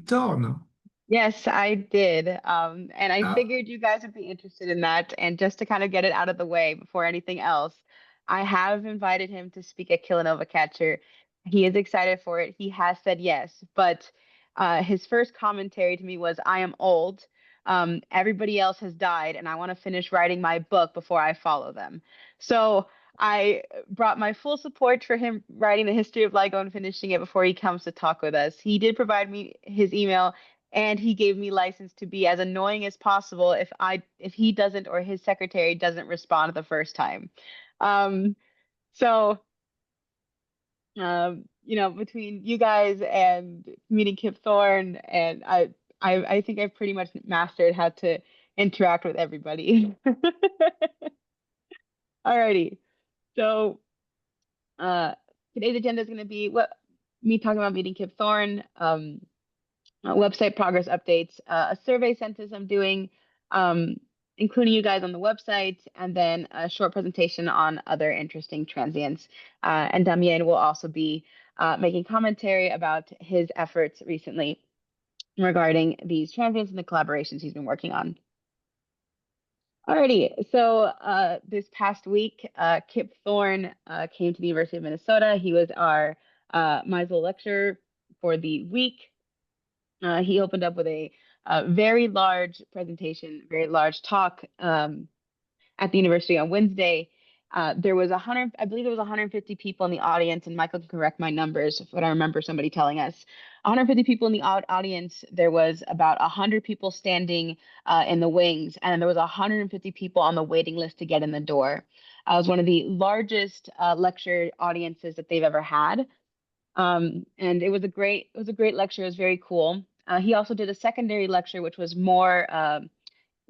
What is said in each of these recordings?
Thorne. Yes, I did. And I Ah, figured you guys would be interested in that. And just to kind of get it out of the way before anything else, I have invited him to speak at Kilonova Catcher. He is excited for it. He has said yes, but his first commentary to me was, "I am old. Everybody else has died, and I want to finish writing my book before I follow them." So I brought my full support for him writing the history of LIGO and finishing it before he comes to talk with us. He did provide me his email and he gave me license to be as annoying as possible if he doesn't or his secretary doesn't respond the first time. Um, so between you guys and meeting Kip Thorne, and I think I've pretty much mastered how to interact with everybody. Alrighty, so uh, today's agenda is going to be what me talking about meeting Kip Thorne. Website progress updates, a survey census I'm doing, um, including you guys on the website, and then a short presentation on other interesting transients. And Damien will also be making commentary about his efforts recently regarding these transients and the collaborations he's been working on. Alrighty, so this past week, Kip Thorne came to the University of Minnesota. He was our Meisel lecturer for the week. He opened up with a very large presentation, very large talk at the university on Wednesday. There was 100, I believe there was 150 people in the audience, and Michael can correct my numbers, but I remember somebody telling us 150 people in the audience. There was about 100 people standing in the wings, and there was 150 people on the waiting list to get in the door. It was one of the largest lecture audiences that they've ever had. And it was a great lecture. It was very cool. He also did a secondary lecture, which was more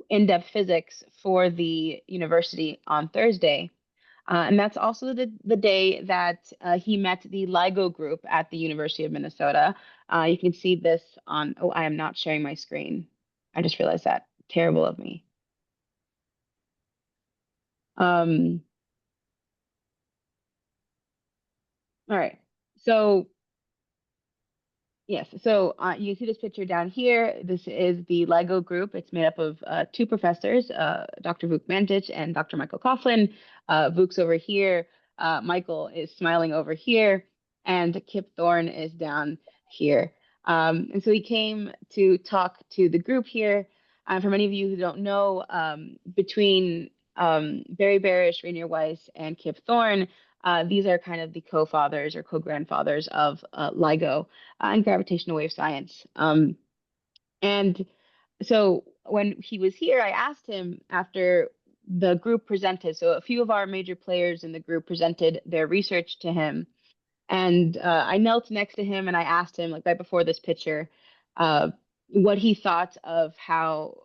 in-depth physics for the university on Thursday. And that's also the day that he met the LIGO group at the University of Minnesota. You can see this on, oh, I am not sharing my screen. I just realized that. Terrible of me. Um, all right. So yes, so you see this picture down here. This is the LIGO group. It's made up of two professors, Dr. Vuk Mantic and Dr. Michael Coughlin. Vuk's over here. Michael is smiling over here, and Kip Thorne is down here. And so he came to talk to the group here. For many of you who don't know, between Barry Barish, Rainier Weiss, and Kip Thorne, these are kind of the co-fathers or co-grandfathers of LIGO and gravitational wave science. And so when he was here, I asked him after the group presented. So a few of our major players in the group presented their research to him. And I knelt next to him and I asked him, like right before this picture, uh, what he thought of how,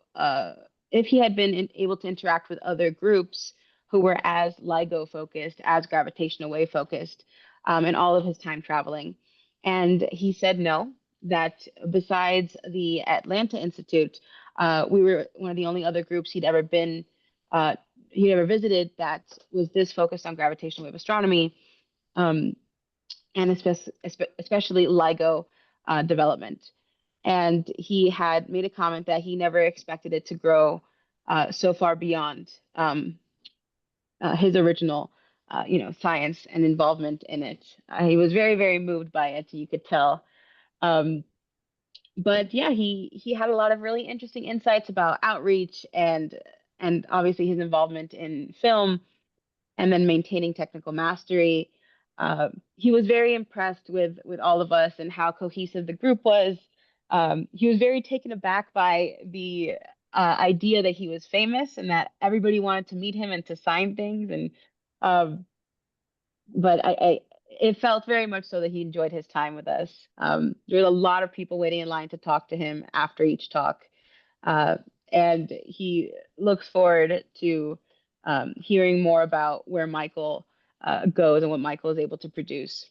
if he had been able to interact with other groups who were as LIGO focused, as gravitational wave focused, in all of his time traveling. And he said no, that besides the Atlanta Institute, we were one of the only other groups uh, he'd ever visited that was this focused on gravitational wave astronomy. Um, and especially LIGO development. And he had made a comment that he never expected it to grow so far beyond his original, science and involvement in it. He was very, very moved by it. You could tell. Um, but yeah, he had a lot of really interesting insights about outreach and obviously his involvement in film and then maintaining technical mastery. He was very impressed with all of us and how cohesive the group was. He was very taken aback by the idea that he was famous and that everybody wanted to meet him and to sign things. And um, but it felt very much so that he enjoyed his time with us. There were a lot of people waiting in line to talk to him after each talk. Uh, and he looks forward to hearing more about where Michael goes and what Michael is able to produce.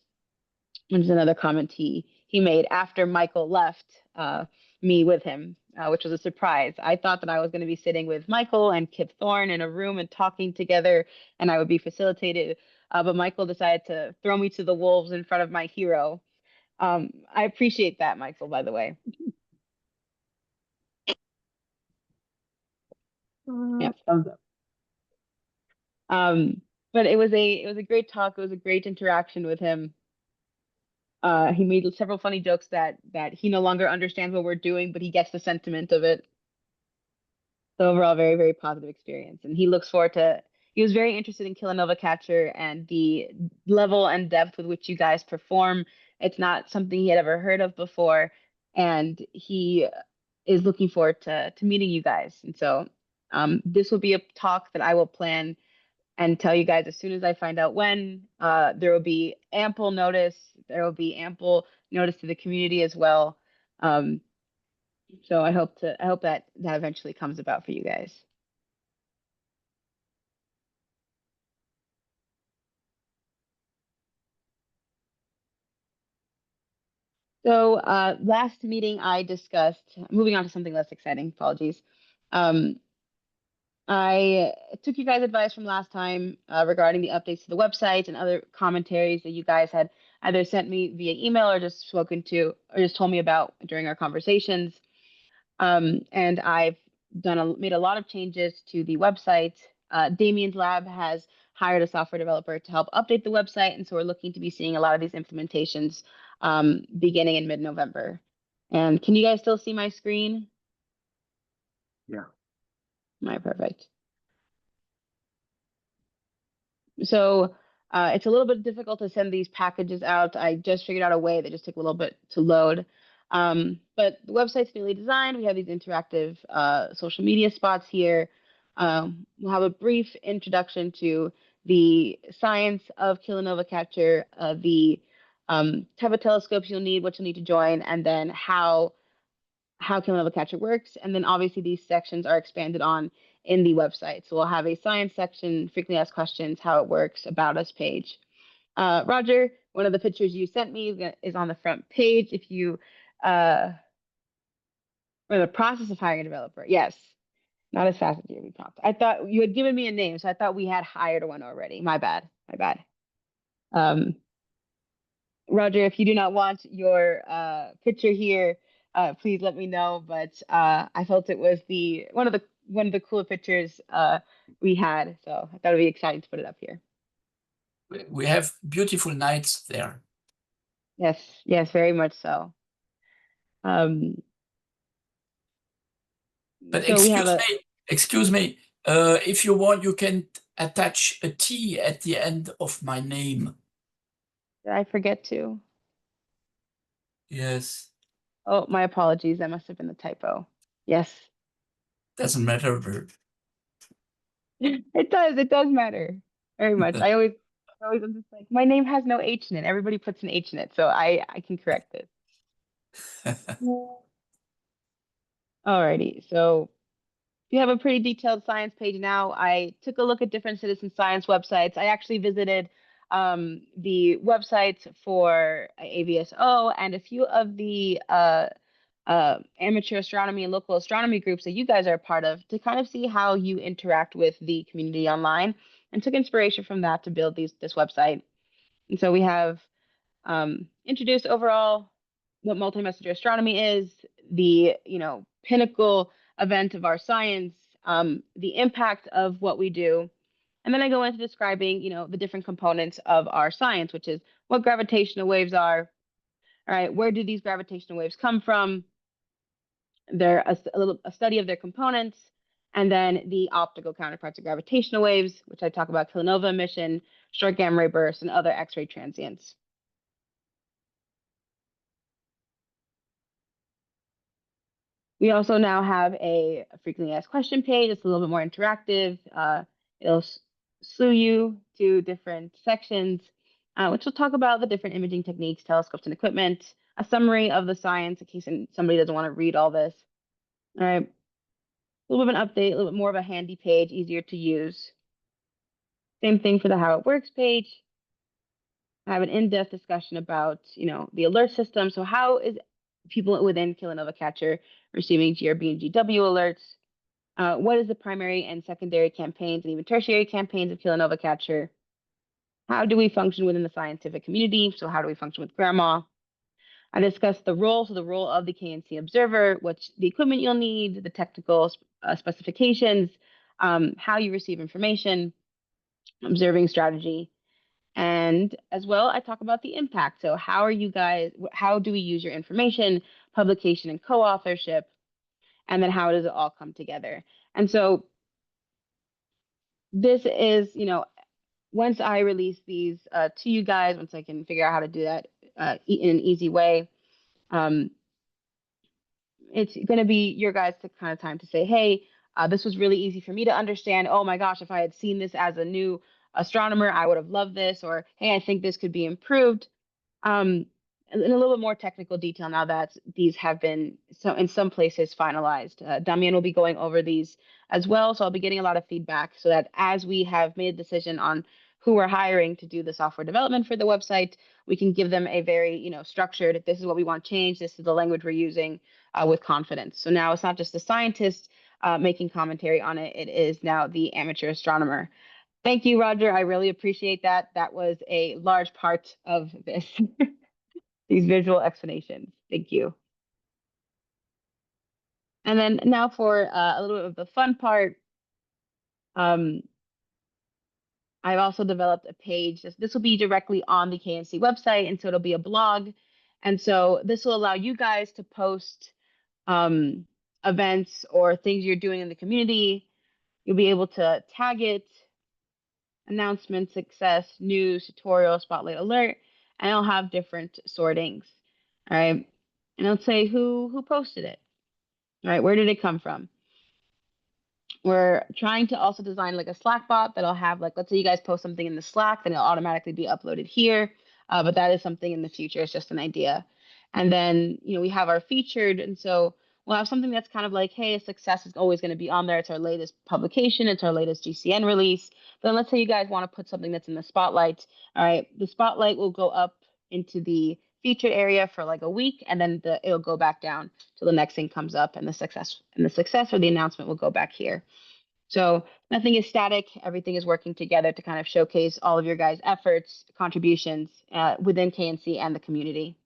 Which is another comment he made after Michael left me with him, which was a surprise. I thought that I was going to be sitting with Michael and Kip Thorne in a room and talking together, and I would be facilitated. But Michael decided to throw me to the wolves in front of my hero. I appreciate that, Michael, by the way. Yeah, thumbs up. Um, but it was a great talk. It was a great interaction with him. He made several funny jokes that he no longer understands what we're doing, but he gets the sentiment of it. So overall, very, very positive experience. And he looks forward to, he was very interested in Kilonova Catcher and the level and depth with which you guys perform. It's not something he had ever heard of before. And he is looking forward to meeting you guys. And so this will be a talk that I will plan and tell you guys as soon as I find out when. There will be ample notice. There will be ample notice to the community as well. Um, so I hope that eventually comes about for you guys. So last meeting I discussed, moving on to something less exciting, apologies. Um, I took you guys' advice from last time regarding the updates to the website and other commentaries that you guys had either sent me via email or just spoken to or just told me about during our conversations. And I've made a lot of changes to the website. Damien's lab has hired a software developer to help update the website, and so we're looking to be seeing a lot of these implementations beginning in mid-November. And can you guys still see my screen? Yeah. My perfect. So it's a little bit difficult to send these packages out. I just figured out a way that just took a little bit to load. But the website's newly designed. We have these interactive social media spots here. We'll have a brief introduction to the science of Kilonova Catcher, the type of telescopes you'll need, what you'll need to join, and then how Kilonova Catcher works. And then obviously these sections are expanded on in the website. So we'll have a science section, frequently asked questions, how it works, about us page. Roger, one of the pictures you sent me is on the front page. If you or the process of hiring a developer, yes, not as fast as you prompt. I thought you had given me a name, so I thought we had hired one already. My bad, my bad. Um, Roger, if you do not want your picture here, please let me know. But I felt it was the one of the cooler pictures we had, so I thought it'd be exciting to put it up here. We have beautiful nights there. Yes, yes, very much so. Um, But so we have a. excuse me, if you want, you can attach a T at the end of my name. Did I forget to? Yes, Oh, my apologies. That must have been the typo. Yes, doesn't matter. it does. It does matter very much. I always I'm just like my name has no H in it. Everybody puts an H in it, so I can correct it. Alrighty, so you have a pretty detailed science page now. I took a look at different citizen science websites. I actually visited the websites for AVSO and a few of the amateur astronomy and local astronomy groups that you guys are a part of to kind of see how you interact with the community online, and took inspiration from that to build this website. And so we have introduced overall what multi-messenger astronomy is, the pinnacle event of our science, the impact of what we do, and then I go into describing the different components of our science, which is what gravitational waves are. All right, where do these gravitational waves come from? They're a study of their components, and then the optical counterparts of gravitational waves, which I talk about kilonova emission, short gamma ray bursts, and other X-ray transients. We also now have a frequently asked question page. It's a little bit more interactive. It'll slew you to different sections, which will talk about the different imaging techniques, telescopes, and equipment, a summary of the science in case somebody doesn't want to read all this. All right. A little bit of an update, a little bit more of a handy page, easier to use. Same thing for the how it works page. I have an in-depth discussion about, the alert system. So how is people within Kilonova Catcher receiving GRB and GW alerts? What is the primary and secondary campaigns and even tertiary campaigns of Kilonova Catcher? How do we function within the scientific community? So how do we function with grandma? I discussed the role, so the role of the KNC observer, what's the equipment you'll need, the technical specifications, how you receive information, observing strategy, and as well, I talk about the impact. So how how do we use your information, publication and co-authorship, and then how does it all come together? And so this is, once I release these to you guys, once I can figure out how to do that in an easy way, um, it's going to be your guys' to kind of time to say, hey, this was really easy for me to understand. Oh my gosh, if I had seen this as a new astronomer, I would have loved this. Or, hey, I think this could be improved. Um, in a little bit more technical detail now that these have been so in some places finalized. Damien will be going over these as well, so I'll be getting a lot of feedback so that as we have made a decision on who we're hiring to do the software development for the website, we can give them a very structured. This is what we want changed. This is the language we're using with confidence. So now it's not just the scientist making commentary on it. It is now the amateur astronomer. Thank you, Roger. I really appreciate that. That was a large part of this, these visual explanations. Thank you. And then now for a little bit of the fun part. I've also developed a page. This will be directly on the KNC website, and so it'll be a blog. And so this will allow you guys to post um, events or things you're doing in the community. You'll be able to tag it, announcement, success, news, tutorial, spotlight, alert, and it'll have different sortings. All right. And it'll say who posted it. All right. Where did it come from? We're trying to also design like a Slack bot that'll have like, let's say you guys post something in the Slack, then it'll automatically be uploaded here. But that is something in the future. It's just an idea. And then, we have our featured. And so we'll have something that's kind of like, hey, a success is always going to be on there. It's our latest publication. It's our latest GCN release. Then let's say you guys want to put something that's in the spotlight. All right. The spotlight will go up into the featured area for like a week, and then it'll go back down till the next thing comes up, and the success or the announcement will go back here. So nothing is static. Everything is working together to kind of showcase all of your guys' efforts, contributions within KNC and the community.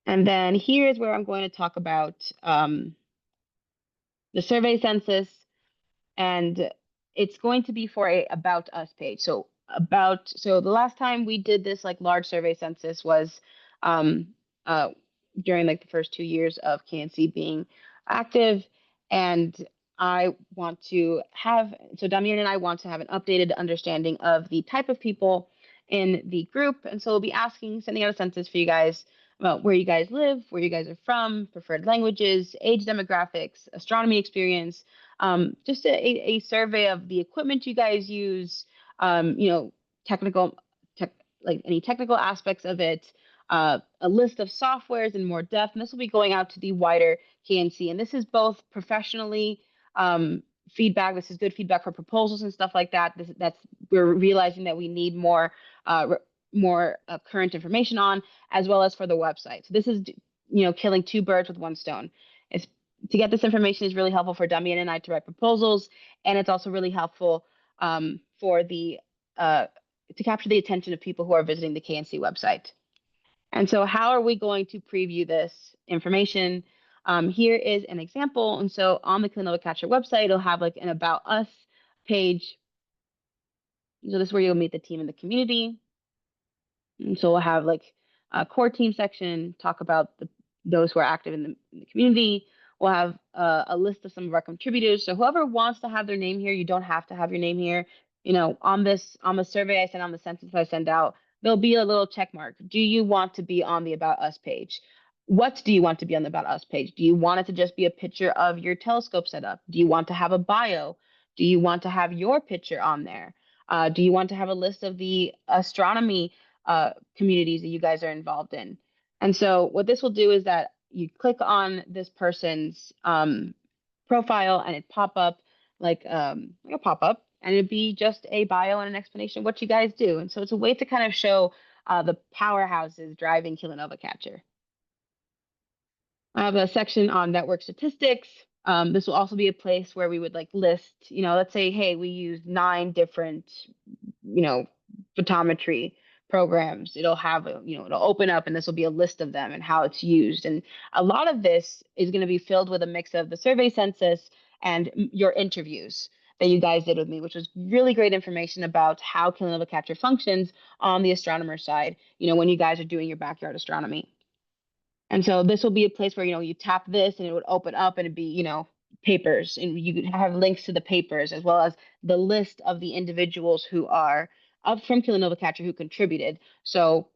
And then here is where I'm going to talk about the survey census, and it's going to be for a About Us page. So the last time we did this like large survey census was um, uh, during like the first 2 years of KNC being active, and Damien and I want to have an updated understanding of the type of people in the group, and so we'll be sending out a census for you guys about where you guys live, where you guys are from, preferred languages, age demographics, astronomy experience, just a survey of the equipment you guys use, technical, like any technical aspects of it, a list of softwares in more depth. And this will be going out to the wider KNC. And this is both professionally feedback. This is good feedback for proposals and stuff like that. We're realizing that we need more current information on, as well as for the website. So this is killing two birds with one stone. It's to get this information is really helpful for Damien and I to write proposals, and it's also really helpful for to capture the attention of people who are visiting the KNC website. And so how are we going to preview this information? Here is an example. And so on the Kilonova Catcher website, it'll have like an About Us page. So this is where you'll meet the team in the community. And so we'll have like a core team section, talk about those who are active in the community. We'll have a list of some of our contributors. So whoever wants to have their name here, you don't have to have your name here. On the survey I send, on the census I send out, there'll be a little check mark. Do you want to be on the About Us page? What do you want to be on the About Us page? Do you want it to just be a picture of your telescope setup? Do you want to have a bio? Do you want to have your picture on there? Do you want to have a list of the astronomy communities that you guys are involved in? And so what this will do is that you click on this person's profile, and it pop up like a pop up, and it'd be just a bio and an explanation of what you guys do. And so it's a way to kind of show the powerhouses driving Kilonova Catcher. I have a section on network statistics. This will also be a place where we would like list, let's say, hey, we use 9 different, photometry programs. It'll have, it'll open up and this will be a list of them and how it's used. And a lot of this is going to be filled with a mix of the survey census and your interviews that you guys did with me, which was really great information about how Kilonova Capture functions on the astronomer side, when you guys are doing your backyard astronomy. And so this will be a place where, you tap this and it would open up and it'd be, papers, and you could have links to the papers as well as the list of the individuals who are up from Kilonova Catcher who contributed. So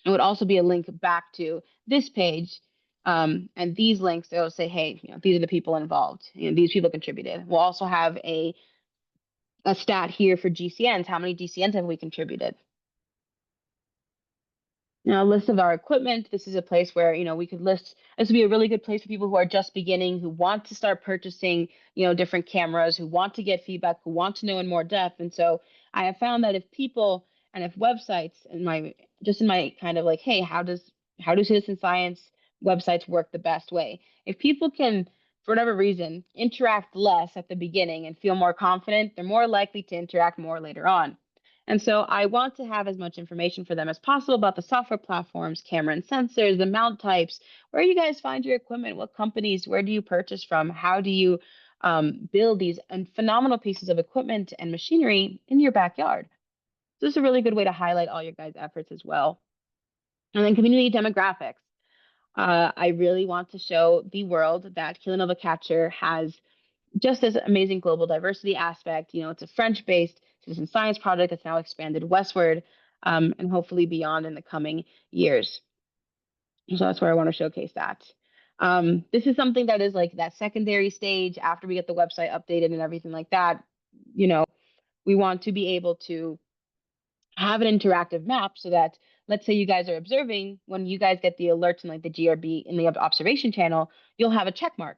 it would also be a link back to this page. And these links, they'll say, hey, these are the people involved. These people contributed. We'll also have a stat here for GCNs. How many GCNs have we contributed? A list of our equipment. This is a place where, we could list, this would be a really good place for people who are just beginning, who want to start purchasing, different cameras, who want to get feedback, who want to know in more depth. And so I have found that if people and if websites in my kind of like, hey, how do citizen science websites work the best way? If people can, for whatever reason, interact less at the beginning and feel more confident, they're more likely to interact more later on. And so I want to have as much information for them as possible about the software platforms, camera and sensors, the mount types, where you guys find your equipment, what companies, where do you purchase from, how do you build these phenomenal pieces of equipment and machinery in your backyard. So this is a really good way to highlight all your guys' efforts as well. And then community demographics. I really want to show the world that Kilonova Catcher has just this amazing global diversity aspect. It's a French-based citizen science project that's now expanded westward, and hopefully beyond in the coming years. So that's where I want to showcase that. This is something that is like that secondary stage after we get the website updated and everything like that. We want to be able to have an interactive map so that, let's say you guys are observing, when you guys get the alerts in like the GRB in the observation channel, you'll have a check mark.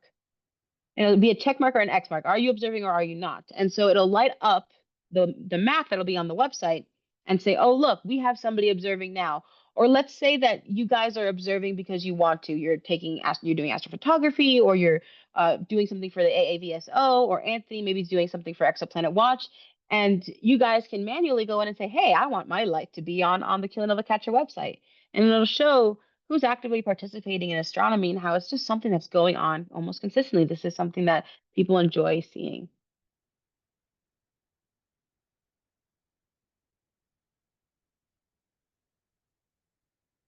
And it'll be a check mark or an X mark. Are you observing or are you not? And so it'll light up the map that'll be on the website and say, oh, look, we have somebody observing now. Or let's say that you guys are observing because you want to. You're doing astrophotography, or you're doing something for the AAVSO, or Anthony maybe is doing something for Exoplanet Watch. And you guys can manually go in and say, hey, I want my light to be on the Kilonova Catcher website. And it'll show who's actively participating in astronomy and how it's just something that's going on almost consistently. This is something that people enjoy seeing.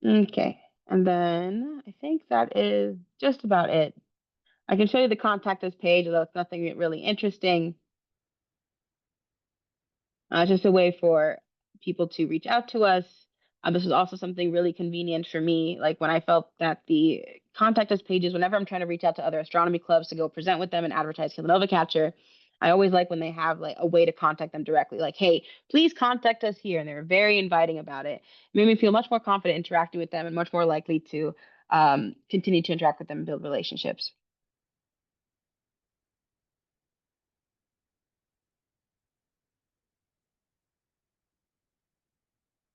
Okay, and then I think that is just about it. I can show you the contact us page, although it's nothing really interesting. Just a way for people to reach out to us. This is also something really convenient for me. Like when I felt that the contact us pages, whenever I'm trying to reach out to other astronomy clubs to go present with them and advertise Kilonova Catcher, I always like when they have like a way to contact them directly. Like, hey, please contact us here. And they're very inviting about it. It made me feel much more confident interacting with them and much more likely to continue to interact with them and build relationships.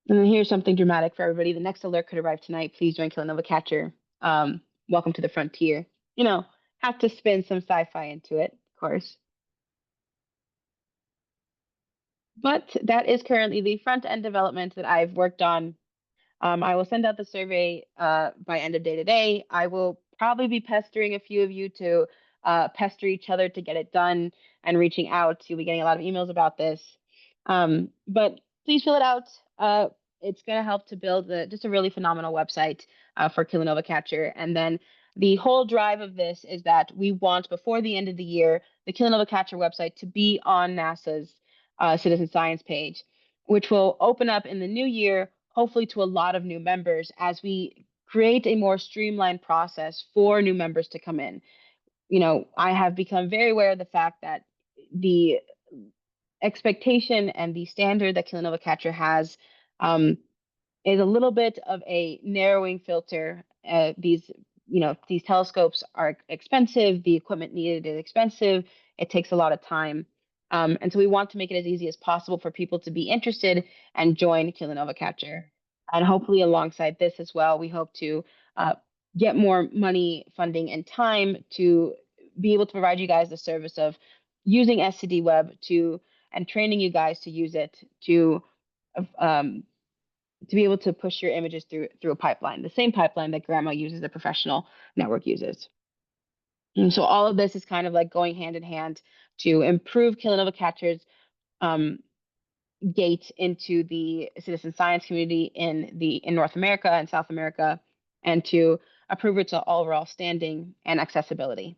And then here's something dramatic for everybody. The next alert could arrive tonight. Please join Kilonova Catcher. Welcome to the frontier. Have to spin some sci-fi into it, of course. But that is currently the front end development that I've worked on. I will send out the survey by end of day today. I will probably be pestering a few of you to pester each other to get it done and reaching out. You'll be getting a lot of emails about this. But please fill it out. It's going to help to build just a really phenomenal website for Kilonova Catcher. And then the whole drive of this is that we want, before the end of the year, the Kilonova Catcher website to be on NASA's citizen science page, which will open up in the new year, hopefully to a lot of new members as we create a more streamlined process for new members to come in. I have become very aware of the fact that the expectation and the standard that Kilonova Catcher has is a little bit of a narrowing filter. These telescopes are expensive. The equipment needed is expensive. It takes a lot of time. And so we want to make it as easy as possible for people to be interested and join Kilonova Catcher. And hopefully alongside this as well, we hope to get more money, funding, and time to be able to provide you guys the service of using SCD Web and training you guys to use it to to be able to push your images through a pipeline, the same pipeline that Grandma uses, the professional network uses. And so all of this is kind of like going hand in hand to improve Kilonova Catcher's gate into the citizen science community in North America and South America, and to improve its overall standing and accessibility.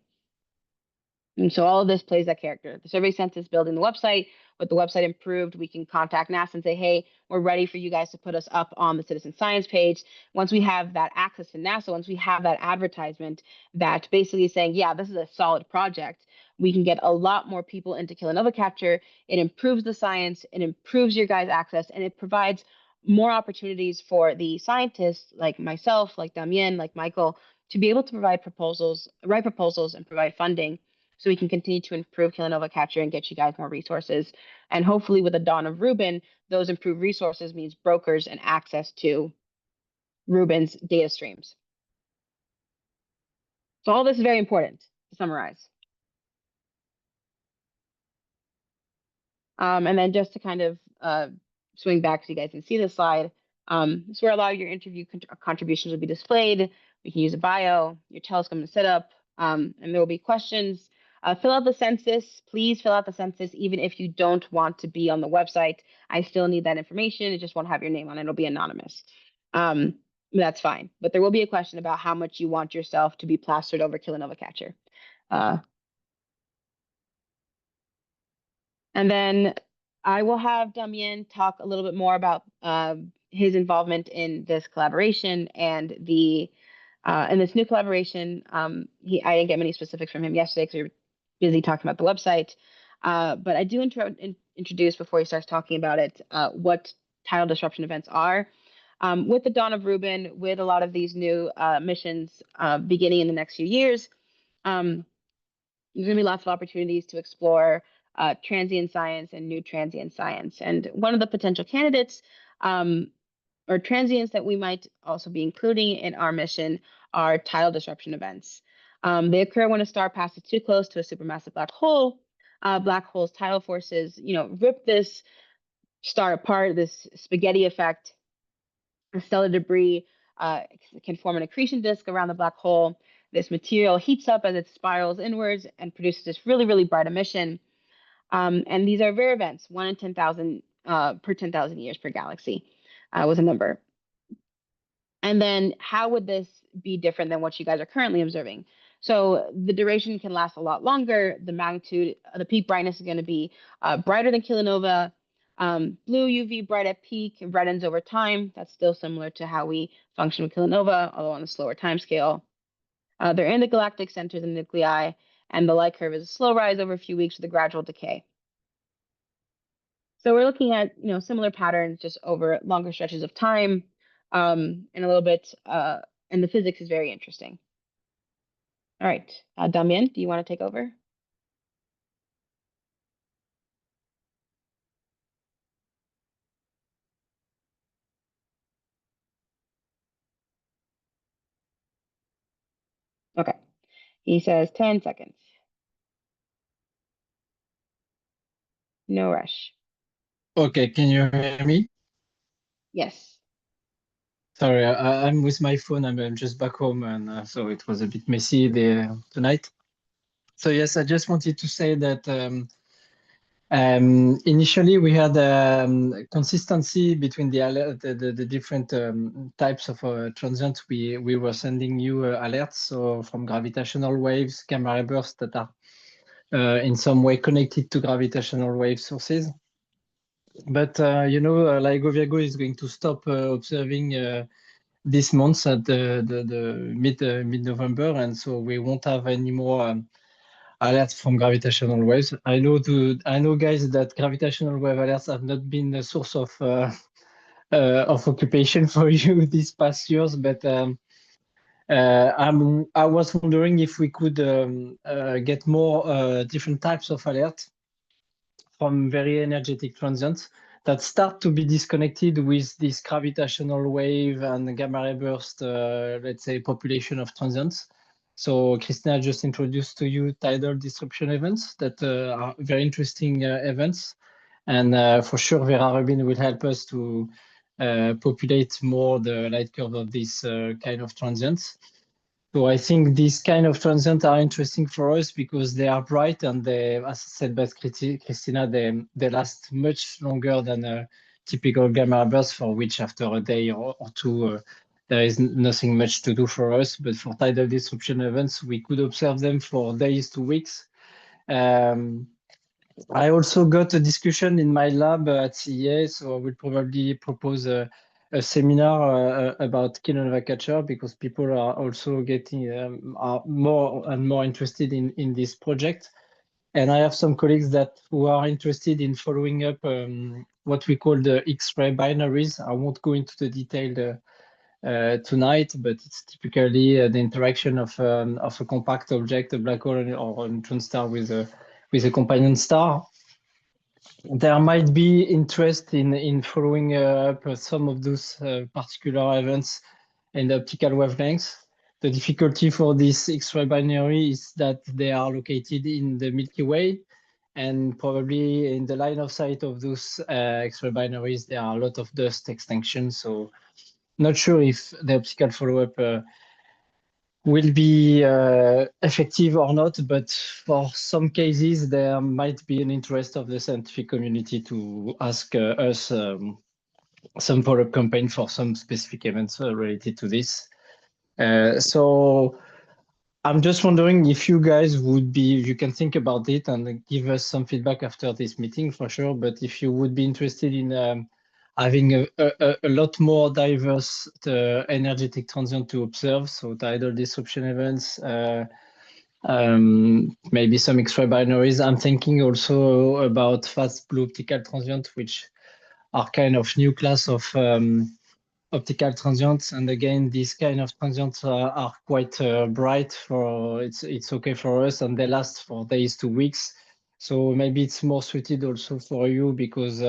And so all of this plays that character. The survey census building the website. With the website improved, we can contact NASA and say, hey, we're ready for you guys to put us up on the citizen science page. Once we have that access to NASA, once we have that advertisement that basically is saying, yeah, this is a solid project, we can get a lot more people into Kilonova Capture. It improves the science, it improves your guys' access, and it provides more opportunities for the scientists like myself, like Damien, like Michael, to be able to provide proposals, write proposals, and provide funding so we can continue to improve Kilonova Capture and get you guys more resources. And hopefully with the dawn of Rubin, those improved resources means brokers and access to Rubin's data streams. So all this is very important to summarize. And then just to kind of swing back so you guys can see this slide, this is where a lot of your interview contributions will be displayed. We can use a bio, your telescope and setup, and there will be questions. Fill out the census. Please fill out the census, even if you don't want to be on the website. I still need that information. It just won't have your name on it. It'll be anonymous. That's fine. But there will be a question about how much you want yourself to be plastered over Kilonova Catcher. And then I will have Damien talk a little bit more about his involvement in this collaboration and the in this new collaboration. I didn't get many specifics from him yesterday because we were busy talking about the website. But I do introduce before he starts talking about it what tidal disruption events are. With the dawn of Rubin, with a lot of these new missions beginning in the next few years, there's going to be lots of opportunities to explore transient science and new transient science. And one of the potential candidates or transients that we might also be including in our mission are tidal disruption events. They occur when a star passes too close to a supermassive black hole. Black holes' tidal forces, rip this star apart, this spaghetti effect. The stellar debris can form an accretion disk around the black hole. This material heats up as it spirals inwards and produces this really, really bright emission. And these are rare events, 1 in 10,000 per 10,000 years per galaxy was a number. And then how would this be different than what you guys are currently observing? So the duration can last a lot longer. The magnitude, the peak brightness is going to be brighter than Kilonova. Blue UV bright at peak, reddens over time. That's still similar to how we function with Kilonova, although on a slower time scale. They're in the galactic centers and nuclei, and the light curve is a slow rise over a few weeks with a gradual decay. So we're looking at similar patterns just over longer stretches of time, and a little bit, and the physics is very interesting. All right, Damien, do you want to take over? Okay, he says 10 seconds. No rush. Okay, can you hear me? Yes. Sorry, I'm with my phone. I'm just back home, and so it was a bit messy tonight. So yes, I just wanted to say that initially we had consistency between the different types of transients we were sending you alerts. So from gravitational waves, gamma ray bursts that are in some way connected to gravitational wave sources. But LIGO Virgo is going to stop observing this month at the mid-November, and so we won't have any more alerts from gravitational waves. I know, guys, that gravitational wave alerts have not been a source of occupation for you these past years, but I was wondering if we could get more different types of alerts from very energetic transients that start to be disconnected with this gravitational wave and gamma ray burst, let's say, population of transients. So Christina just introduced to you tidal disruption events that are very interesting events. And for sure, Vera Rubin will help us to populate more the light curve of this kind of transients. So I think these kind of transients are interesting for us because they are bright and they, as said by Christina, they last much longer than a typical gamma burst, for which after a day or two, there is nothing much to do for us. But for tidal disruption events, we could observe them for days to weeks. I also got a discussion in my lab at CEA, so I will probably propose a seminar about Kilonova catcher because people are also getting are more and more interested in this project. And I have some colleagues that who are interested in following up what we call the X-ray binaries. I won't go into the detail tonight, but it's typically the interaction of a compact object, a black hole or a neutron star with a companion star. There might be interest in following up some of those particular events in the optical wavelengths. The difficulty for this X-ray binary is that they are located in the Milky Way, and probably in the line of sight of those X-ray binaries, there are a lot of dust extinction. So not sure if the optical follow-up will be effective or not, but for some cases, there might be an interest of the scientific community to ask us some follow-up campaign for some specific events related to this. So I'm just wondering if you guys you can think about it and give us some feedback after this meeting for sure, but if you would be interested in having a lot more diverse energetic transient to observe, so tidal disruption events, maybe some X-ray binaries. I'm thinking also about fast blue optical transient, which are kind of new class of optical transients. And again, these kind of transients are quite bright. It's okay for us, and they last for days to weeks. So maybe it's more suited also for you because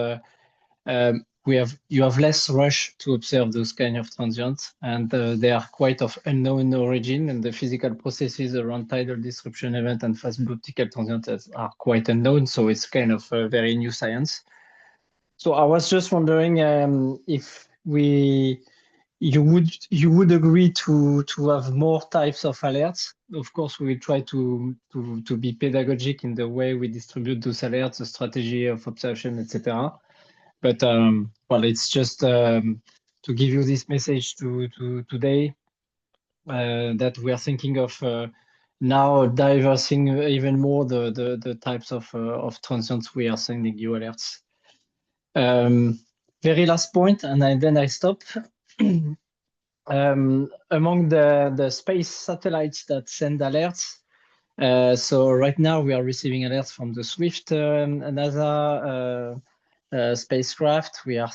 you have less rush to observe those kind of transients, and they are quite of unknown origin, and the physical processes around tidal disruption event and fast blue optical transients are quite unknown. So it's kind of a very new science. So I was just wondering if you would agree to have more types of alerts. Of course, we will try to be pedagogic in the way we distribute those alerts, the strategy of observation, etc. But well, it's just to give you this message today that we are thinking of now diversing even more the types of transients we are sending you alerts. Very last point, and then I stop. Among the space satellites that send alerts, so right now we are receiving alerts from the Swift NASA spacecraft. We are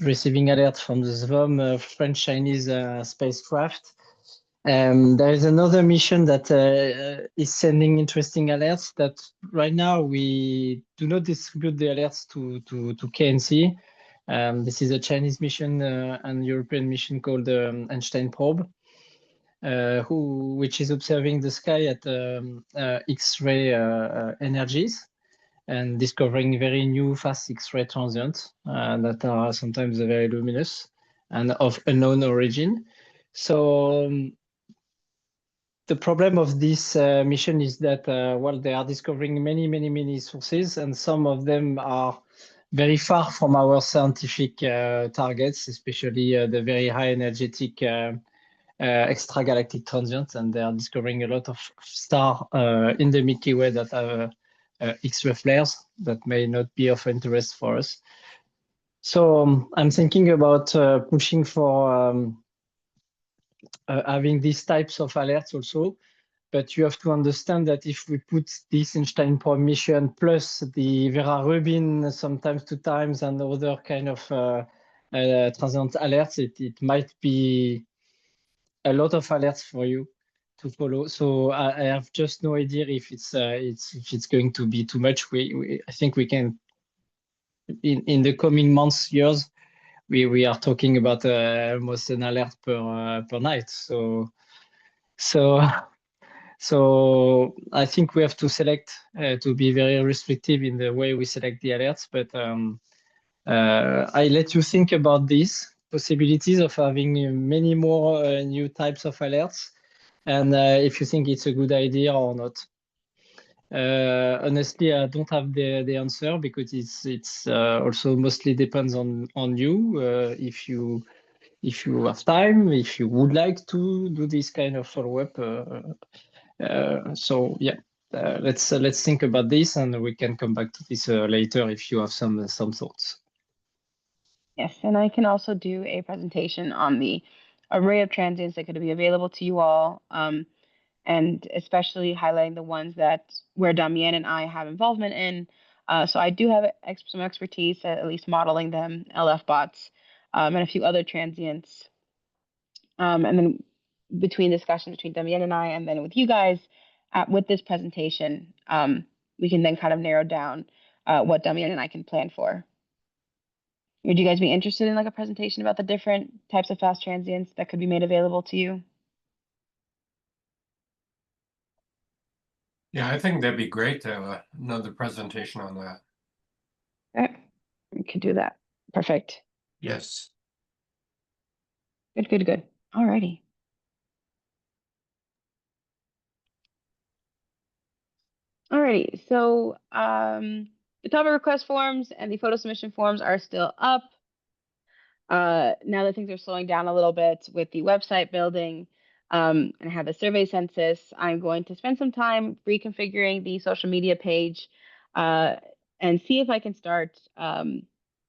receiving alerts from the SVOM French-Chinese spacecraft. There is another mission that is sending interesting alerts that right now we do not distribute the alerts to KNC. This is a Chinese mission and European mission called Einstein Probe, which is observing the sky at X-ray energies and discovering very new fast X-ray transients that are sometimes very luminous and of unknown origin. So the problem of this mission is that, well, they are discovering many sources, and some of them are very far from our scientific targets, especially the very high energetic extragalactic transients, and they are discovering a lot of stars in the Milky Way that have X-ray flares that may not be of interest for us. So I'm thinking about pushing for having these types of alerts also, but you have to understand that if we put this Einstein Probe mission plus the Vera Rubin sometimes 2 times and other kind of transient alerts, it might be a lot of alerts for you to follow. So I have just no idea if it's going to be too much. I think we can in the coming months, years, we are talking about almost an alert per night. So I think we have to select to be very restrictive in the way we select the alerts. But I let you think about this. possibilities of having many more new types of alerts, and if you think it's a good idea or not. Honestly, I don't have the answer because it's also mostly depends on you. If you have time, if you would like to do this kind of follow-up. So yeah, let's think about this, and we can come back to this later if you have some thoughts. Yes, and I can also do a presentation on the array of transients that could be available to you all, and especially highlighting the ones that where Damien and I have involvement in. So I do have some expertise at least modeling them, LF bots, and a few other transients. And then between discussions between Damien and I, and then with you guys, with this presentation, we can then kind of narrow down what Damien and I can plan for. Would you guys be interested in like a presentation about the different types of fast transients that could be made available to you? Yeah, I think that'd be great to have another presentation on that. Okay, we could do that. Perfect. Yes. Good, good, good. Alrighty. Alrighty, so the topic request forms and the photo submission forms are still up. Now that things are slowing down a little bit with the website building and have the survey census, I'm going to spend some time reconfiguring the social media page and see if I can start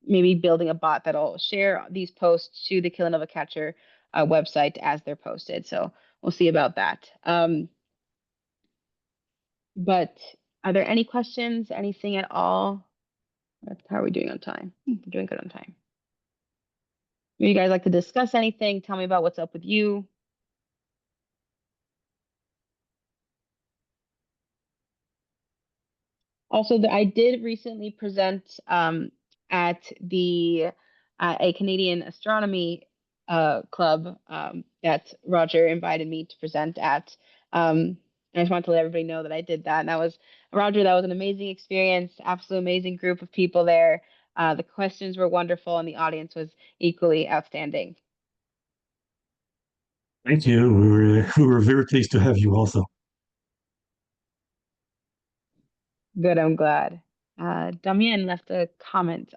maybe building a bot that'll share these posts to the Kilonova Catcher website as they're posted. So we'll see about that. But are there any questions, anything at all? How are we doing on time? We're doing good on time. Would you guys like to discuss anything? Tell me about what's up with you. Also, I did recently present at a Canadian astronomy club that Roger invited me to present at. I just wanted to let everybody know that I did that. And that was, Roger, that was an amazing experience, absolute amazing group of people there. The questions were wonderful and the audience was equally outstanding. Thank you. We were very pleased to have you also. Good, I'm glad. Damien left a comment.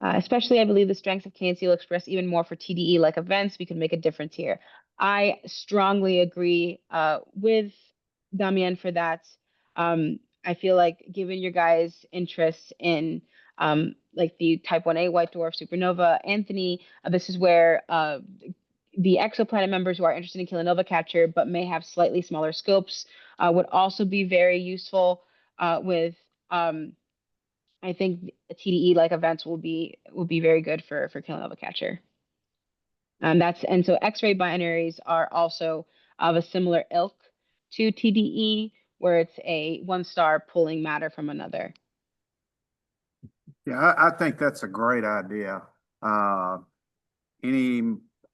Especially, I believe the strengths of KNC will express even more for TDE-like events. We could make a difference here. I strongly agree with Damien for that. I feel like given your guys' interest in like the Type 1a white dwarf supernova, Anthony, this is where the exoplanet members who are interested in Kilonova Catcher but may have slightly smaller scopes would also be very useful with I think TDE like events will be very good for Kilonova Catcher. And so X-ray binaries are also of a similar ilk to TDE, where it's a one star pulling matter from another. Yeah, I think that's a great idea. Any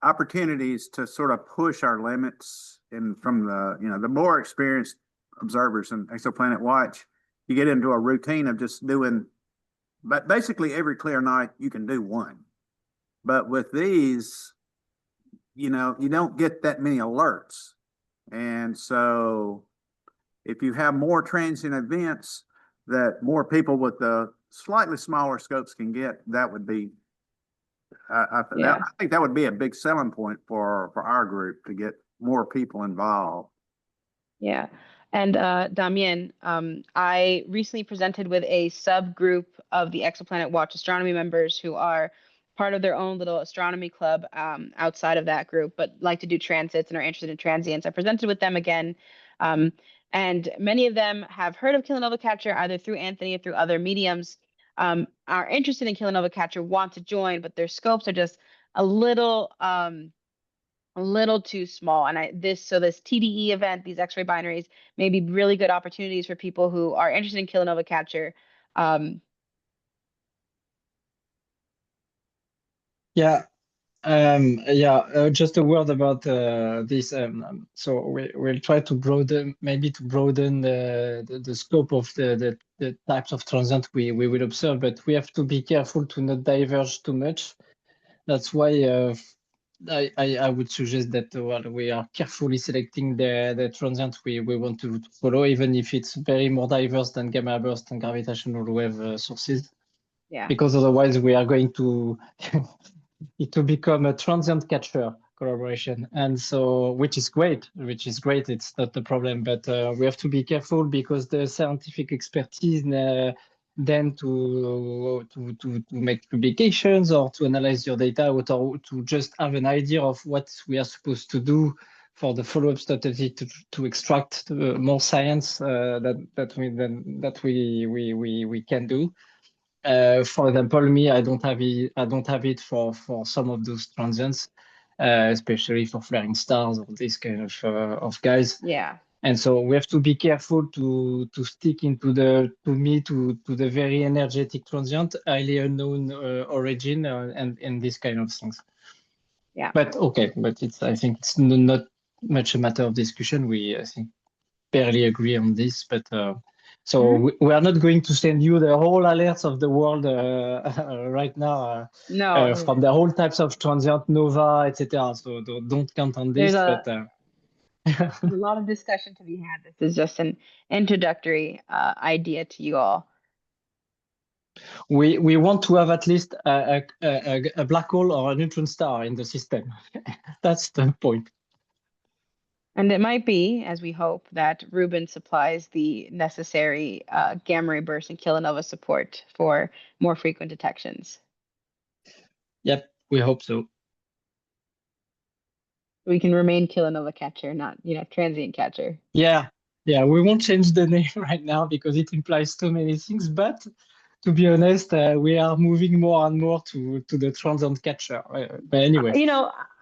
opportunities to sort of push our limits and from the more experienced observers in Exoplanet Watch, you get into a routine of just doing, but basically every clear night you can do one. But with these, you don't get that many alerts. And so if you have more transient events that more people with the slightly smaller scopes can get, that would be, I think that would be a big selling point for our group to get more people involved. Yeah. And Damien, I recently presented with a subgroup of the Exoplanet Watch astronomy members who are part of their own little astronomy club outside of that group, but like to do transits and are interested in transients. I presented with them again, and many of them have heard of Kilonova Catcher either through Anthony or through other mediums, are interested in Kilonova Catcher, want to join, but their scopes are just a little too small. And this TDE event, these X-ray binaries, may be really good opportunities for people who are interested in Kilonova Catcher. Just a word about this. So we'll try to broaden the scope of the types of transient we will observe, but we have to be careful to not diverge too much. That's why I would suggest that we are carefully selecting the transient we want to follow, even if it's very more diverse than gamma burst and gravitational wave sources. Yeah. Because otherwise we are going to it to become a transient catcher collaboration, and so which is great. It's not the problem, but we have to be careful because the scientific expertise then to make publications or to analyze your data or to just have an idea of what we are supposed to do for the follow-up strategy to extract more science that we can do. For example, me, I don't have it for some of those transients, especially for flaring stars or this kind of guys. Yeah. And so we have to be careful to stick into the very energetic transient, highly unknown origin, and this kind of things. Yeah. But okay, I think it's not much a matter of discussion. I think barely agree on this, but so we are not going to send you the whole alerts of the world right now No. from the whole types of transient nova, etc. So don't count on this. There's a lot of discussion to be had. This is just an introductory idea to you all. we want to have at least a black hole or a neutron star in the system. That's the point. And it might be, as we hope, that Ruben supplies the necessary gamma ray burst and kilonova support for more frequent detections. Yep, we hope so. We can remain kilonova catcher, not transient catcher. Yeah, we won't change the name right now because it implies so many things, but to be honest, we are moving more and more to the transient catcher. But anyway.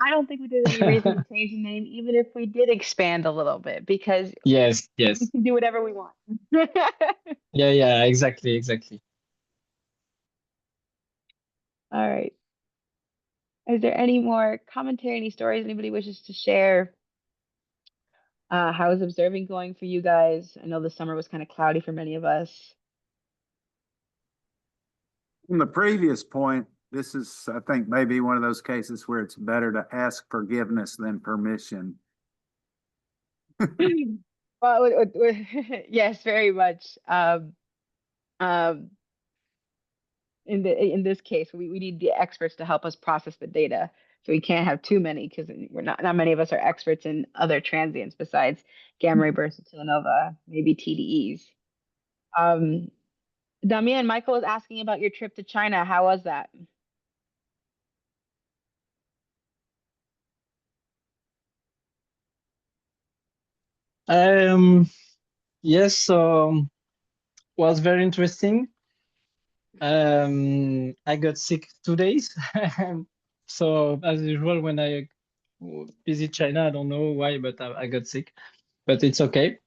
I don't think we did any reason to change the name, even if we did expand a little bit, because yes. we can do whatever we want. Yeah, exactly. All right. Is there any more commentary, any stories anybody wishes to share? How is observing going for you guys? I know the summer was kind of cloudy for many of us. From the previous point, this is, I think, maybe one of those cases where it's better to ask forgiveness than permission. Well, yes, very much. In this case, we need the experts to help us process the data. So we can't have too many because we're not many of us are experts in other transients besides gamma ray bursts and kilonova, maybe TDEs. Damien, Michael was asking about your trip to China. How was that? Yes, was very interesting. I got sick 2 days. So as usual, when I visit China, I don't know why, but I got sick, but it's okay.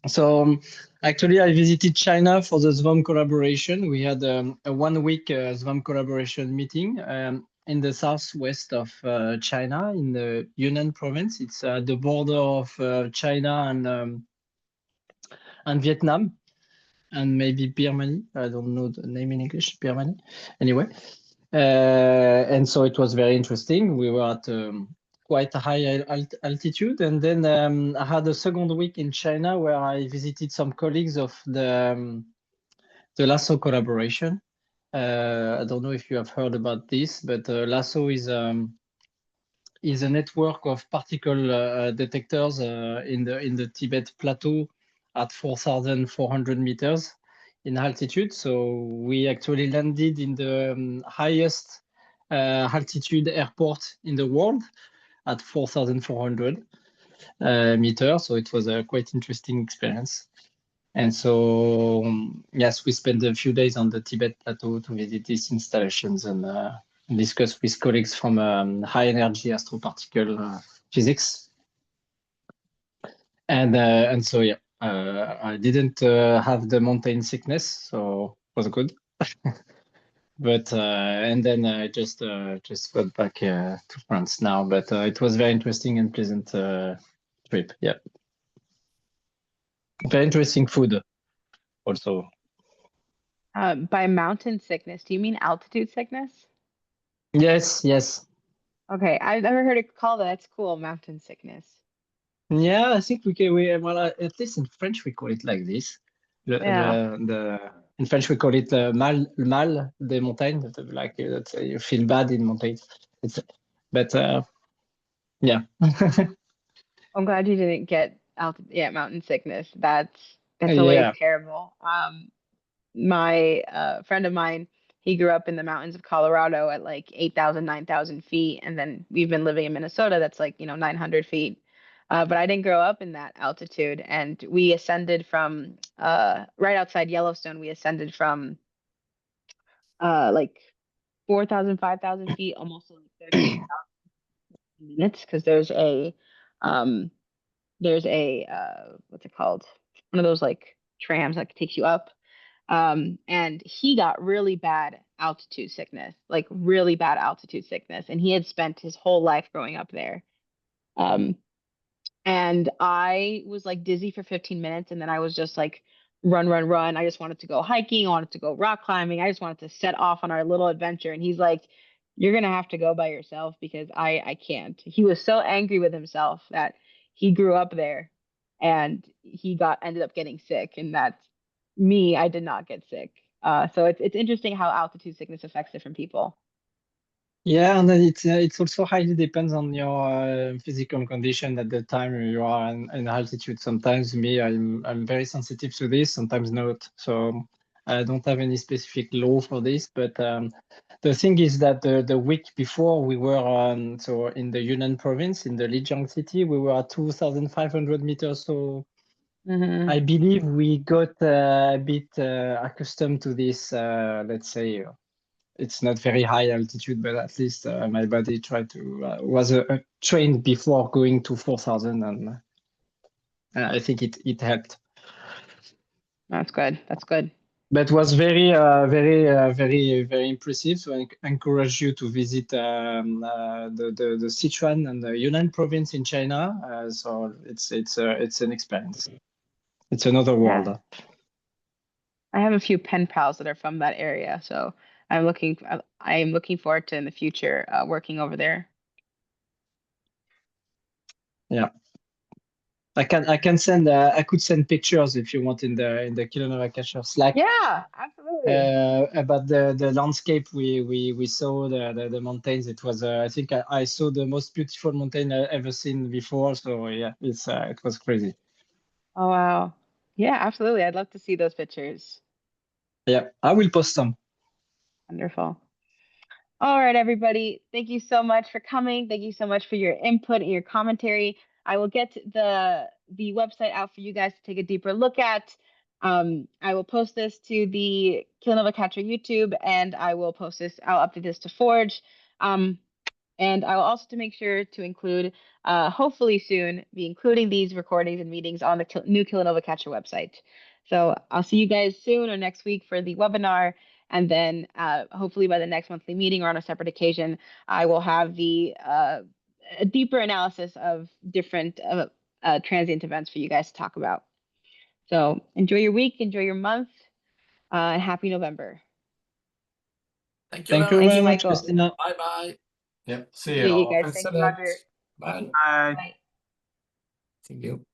So actually, I visited China for the SWAM collaboration. We had a 1 week SWAM collaboration meeting in the southwest of China, in the Yunnan province. It's at the border of China and Vietnam, and maybe Birmanie. I don't know the name in English, Birmanie. Anyway, and so it was very interesting. We were at quite a high altitude, and then I had a second week in China where I visited some colleagues of the LASSO collaboration. I don't know if you have heard about this, but LASSO is a network of particle detectors in the Tibet plateau at 4,400 meters in altitude. So we actually landed in the highest altitude airport in the world at 4,400 meters. So it was a quite interesting experience. And so, yes, we spent a few days on the Tibet plateau to visit these installations and discuss with colleagues from high energy astroparticle physics. And so, yeah, I didn't have the mountain sickness, so it was good. But and then I just got back to France now. But it was very interesting and pleasant trip. Yeah, very interesting food also. By mountain sickness, do you mean altitude sickness? Yes, yes. Okay, I've never heard it called that. That's cool. Mountain sickness. Yeah, I think well, at least in French we call it like this. Yeah. In French we call it mal des montagnes, like you feel bad in mountains. But yeah. I'm glad you didn't get mountain sickness. That's always Yeah. terrible. My friend of mine, he grew up in the mountains of Colorado at like 8,000, 9,000 feet, and then we've been living in Minnesota that's like 900 feet. But I didn't grow up in that altitude, and we ascended from right outside Yellowstone. We ascended from like 4,000, 5,000 feet, almost to like 30 minutes, because um there's a what's it called? One of those like trams that takes you up. And he got really bad altitude sickness, like really bad altitude sickness, and he had spent his whole life growing up there. Um, and I was like dizzy for 15 minutes, and then I was just like, run, run, run. I just wanted to go hiking. I wanted to go rock climbing. I just wanted to set off on our little adventure. And he's like, "You're gonna have to go by yourself because I can't." He was so angry with himself that he grew up there, and he ended up getting sick. And that's me. I did not get sick. So it's interesting how altitude sickness affects different people. Yeah, and then it's also highly depends on your physical condition at the time you are in altitude. Sometimes I'm very sensitive to this, sometimes not. So I don't have any specific law for this, but the thing is that the week before we were so in the Yunnan province in the Lijiang city, we were at 2,500 meters. So Hmm. I believe we got a bit accustomed to this, let's say. It's not very high altitude, but at least my body tried to was trained before going to 4,000, and I think it helped. That's good. That's good. But was very, very impressive. So I encourage you to visit the Sichuan and the Yunnan province in China. So it's an experience. It's another world. Yeah. I have a few pen pals that are from that area, so I am looking forward to in the future working over there. Yeah. I can send I could send pictures if you want in the Kilonova Cacher Slack. Yeah, absolutely. About the landscape we saw the mountains. It was I think I saw the most beautiful mountain I ever seen before. So yeah, it was crazy. Oh wow. Yeah, absolutely. I'd love to see those pictures. Yeah, I will post some. Wonderful. All right, everybody. Thank you so much for coming. Thank you so much for your input and your commentary. I will get the website out for you guys to take a deeper look at. I will post this to the Kilonova Catcher YouTube, and I'll update this to Forge. And I will also to make sure to include, hopefully soon, be including these recordings and meetings on the new Kilonova Catcher website. So I'll see you guys soon or next week for the webinar. And then hopefully by the next monthly meeting or on a separate occasion, I will have a deeper analysis of different transient events for you guys to talk about. So enjoy your week, enjoy your month, and happy November. Thank you Thank you very very you, much, Michael. Christina. Bye-bye. Yep. See Appreciate you you all. guys. Thank you, Roger. Bye. Bye. Bye. Thank you.